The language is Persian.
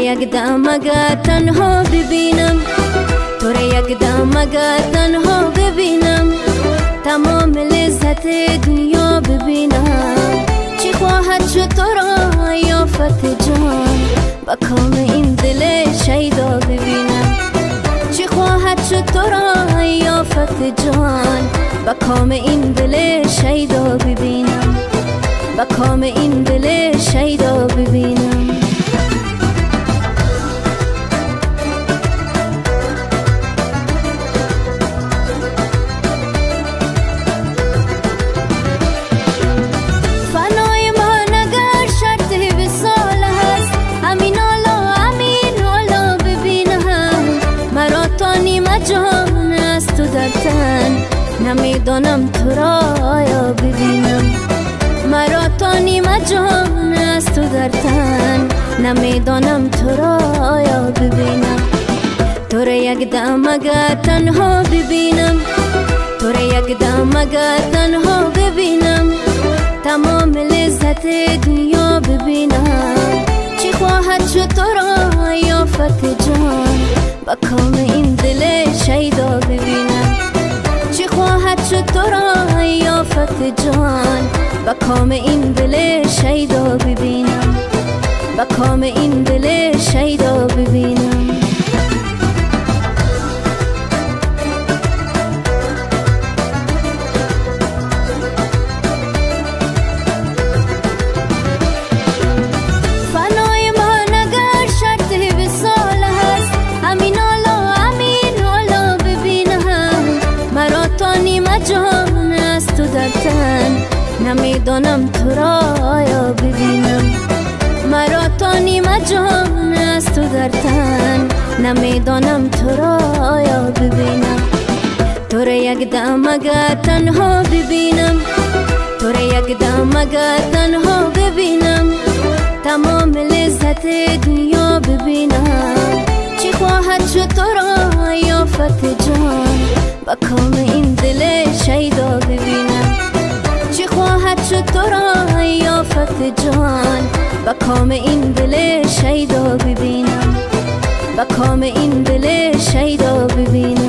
یک دم اگر تنها ببینم، تو را یک دم اگر تنها ببینم، تمام لذت دنیا ببینم. چی خواهد شد تو را یافت جان، با کام این دل شیدا ببینم. چی خواهد شد تو را یافت جان، با کام این دل شیدا ببینم، با کام این دل شیدا ببینم. نمیدانم تو را آیا ببینم، مرا تا نیمه جان است تو در تن. نمیدانم تو را آیا ببینم، تو را یک دم اگر تنها ببینم، تو را یک دم اگر تنها ببینم، تمام لذت دنیا ببینم. چی خواهد شد تو را یافت جان، با کام این دل شیدا ببینم. چی خواهد شد تو را یافت جان، با کام این دل شیدا ببینم، با کام این دل شیدا ببینم. فنای من اگر شرط وصال هست، همین حالا همین حالا ببینم. مرا تا نیمه جان است تو در تن، نمیدانم تو را آیا ببینم. مرا تا نیمه جان است تو در تن، نمیدانم تو را آیا ببینم. تو را یک دم اگر تنها ببینم، تو را یک دم اگر تنها ببینم، تمام لذت دنیا ببینم. چی خواهد شد تو را یافت جان، با کام این دل شیدا ببینم. چی خواهد شد تو را یافت جان، با کام این دل شیدا ببینم، با کام این دل شیدا ببینم.